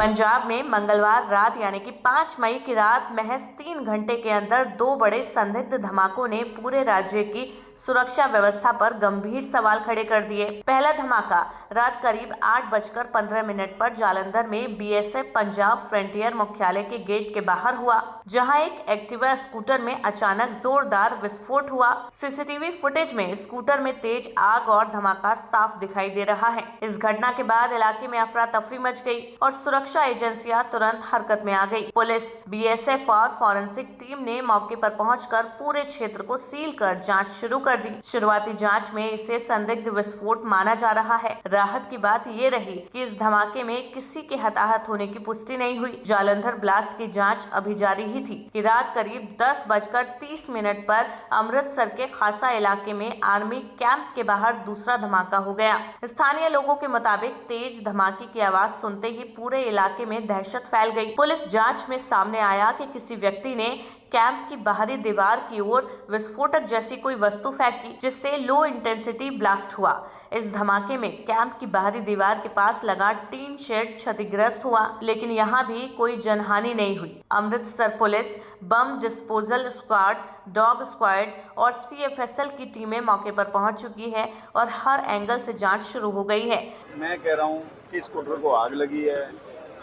पंजाब में मंगलवार रात यानी कि 5 मई की रात महज 3 घंटे के अंदर दो बड़े संदिग्ध धमाकों ने पूरे राज्य की सुरक्षा व्यवस्था पर गंभीर सवाल खड़े कर दिए। पहला धमाका रात करीब 8:15 पर जालंधर में बीएसएफ पंजाब फ्रंटियर मुख्यालय के गेट के बाहर हुआ, जहां एक एक्टिवा स्कूटर में अचानक जोरदार विस्फोट हुआ। सीसीटीवी फुटेज में स्कूटर में तेज आग और धमाका साफ दिखाई दे रहा है। इस घटना के बाद इलाके में अफरा तफरी मच गई और सुरक्षा एजेंसियां तुरंत हरकत में आ गई। पुलिस, बीएसएफ और फॉरेंसिक टीम ने मौके पर पहुंचकर पूरे क्षेत्र को सील कर जांच शुरू कर दी। शुरुआती जांच में इसे संदिग्ध विस्फोट माना जा रहा है। राहत की बात ये रही कि इस धमाके में किसी के हताहत होने की पुष्टि नहीं हुई। जालंधर ब्लास्ट की जांच अभी जारी ही थी कि रात करीब 10:30 पर अमृतसर के खासा इलाके में आर्मी कैंप के बाहर दूसरा धमाका हो गया। स्थानीय लोगों के मुताबिक तेज धमाके की आवाज सुनते ही पूरे इलाके में दहशत फैल गई। पुलिस जांच में सामने आया कि किसी व्यक्ति ने कैंप की बाहरी दीवार की ओर विस्फोटक जैसी कोई वस्तु फेंकी, जिससे लो इंटेंसिटी ब्लास्ट हुआ। इस धमाके में कैंप की बाहरी दीवार के पास लगा टीन शेड क्षतिग्रस्त हुआ, लेकिन यहाँ भी कोई जनहानि नहीं हुई। Amritsar police, bomb disposal squad, dog squad और सीएफएसएल की टीमें मौके पर पहुंच चुकी है और हर एंगल से जांच शुरू हो गई है। मैं कह रहा हूँ कि स्कूटर को आग लगी है,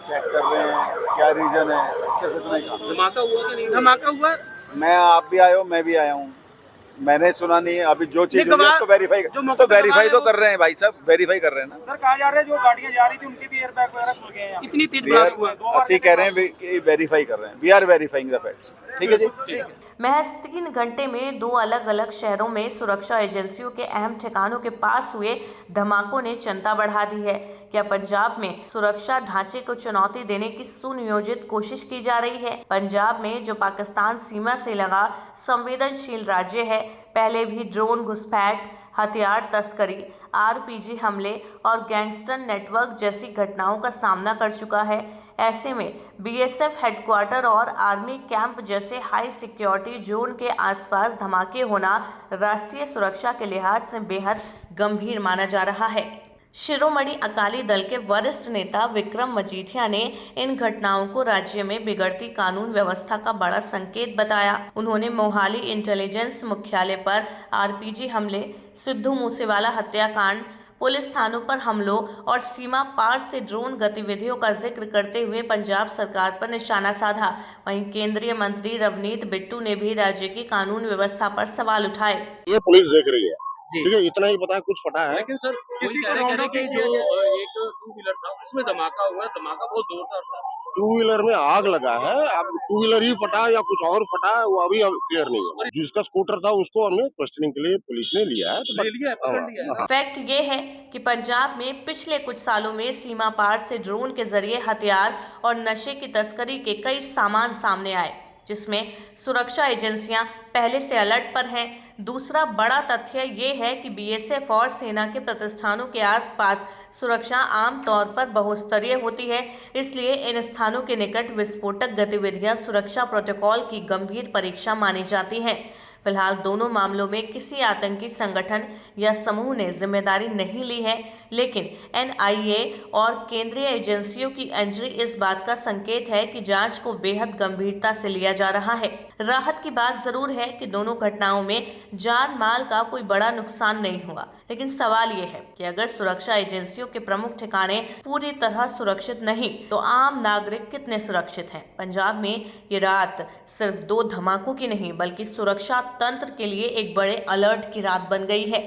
चेक कर रहे हैं क्या रीजन है, सिर्फ इतना ही काम। धमाका हुआ कि नहीं? धमाका हुआ। मैं आप भी आए हो, मैं भी आया हूँ, मैंने सुना नहीं है। अभी जो चीज हुई है उसको वेरीफाई तो कर रहे हैं भाई साहब, वेरीफाई कर रहे हैं ना। सर कहा जा रहा है जो गाड़ियां जा रही थी उनके भी एयरबैग वगैरह खुल गए हैं। इतनी तेज ब्लास्ट हुआ है। ਅਸੀਂ कह रहे हैं कि वेरीफाई कर रहे हैं, we are verifying the facts. ठीक है जी। महज 3 घंटे में दो अलग अलग शहरों में सुरक्षा एजेंसियों के अहम ठिकानों के पास हुए धमाकों ने चिंता बढ़ा दी है। क्या पंजाब में सुरक्षा ढांचे को चुनौती देने की सुनियोजित कोशिश की जा रही है? पंजाब में, जो पाकिस्तान सीमा से लगा संवेदनशील राज्य है, पहले भी ड्रोन घुसपैठ, हथियार तस्करी, आरपीजी हमले और गैंगस्टर नेटवर्क जैसी घटनाओं का सामना कर चुका है। ऐसे में बीएसएफ हेडक्वार्टर और आर्मी कैंप जैसे हाई सिक्योरिटी जोन के आसपास धमाके होना राष्ट्रीय सुरक्षा के लिहाज से बेहद गंभीर माना जा रहा है। शिरोमणि अकाली दल के वरिष्ठ नेता विक्रम मजीठिया ने इन घटनाओं को राज्य में बिगड़ती कानून व्यवस्था का बड़ा संकेत बताया। उन्होंने मोहाली इंटेलिजेंस मुख्यालय पर आरपीजी हमले, सिद्धू मूसेवाला हत्याकांड, पुलिस थानों पर हमलों और सीमा पार से ड्रोन गतिविधियों का जिक्र करते हुए पंजाब सरकार पर निशाना साधा। वहीं केंद्रीय मंत्री रवनीत बिट्टू ने भी राज्य की कानून व्यवस्था पर सवाल उठाए। ये पुलिस देख रही है, ठीक है, इतना ही पता है, कुछ फटा है। लेकिन सर किसी कह रहे कि जो एक टू व्हीलर था उसमें धमाका हुआ, धमाका बहुत जोरदार था। टू व्हीलर में आग लगा है, अब टू व्हीलर ही फटा या कुछ और फटा है वो अभी क्लियर नहीं है। जिसका स्कूटर था उसको हमने क्वेश्चनिंग के लिए पुलिस ने लिया है, ले लिया है, पकड़ लिया है। फैक्ट ये है कि पंजाब में पिछले कुछ सालों में सीमा पार से ड्रोन के जरिए हथियार और नशे की तस्करी के कई सामान सामने आए, जिसमें सुरक्षा एजेंसियां पहले से अलर्ट पर हैं। दूसरा बड़ा तथ्य ये है कि बीएसएफ और सेना के प्रतिष्ठानों के आसपास सुरक्षा आम तौर पर बहुस्तरीय होती है, इसलिए इन स्थानों के निकट विस्फोटक गतिविधियां सुरक्षा प्रोटोकॉल की गंभीर परीक्षा मानी जाती हैं। फिलहाल दोनों मामलों में किसी आतंकी संगठन या समूह ने जिम्मेदारी नहीं ली है, लेकिन एनआईए और केंद्रीय एजेंसियों की एंट्री इस बात का संकेत है कि जांच को बेहद गंभीरता से लिया जा रहा है। राहत की बात जरूर है कि दोनों घटनाओं में जान माल का कोई बड़ा नुकसान नहीं हुआ, लेकिन सवाल ये है कि अगर सुरक्षा एजेंसियों के प्रमुख ठिकाने पूरी तरह सुरक्षित नहीं तो आम नागरिक कितने सुरक्षित हैं? पंजाब में ये रात सिर्फ 2 धमाकों की नहीं बल्कि सुरक्षा तंत्र के लिए एक बड़े अलर्ट की रात बन गई है।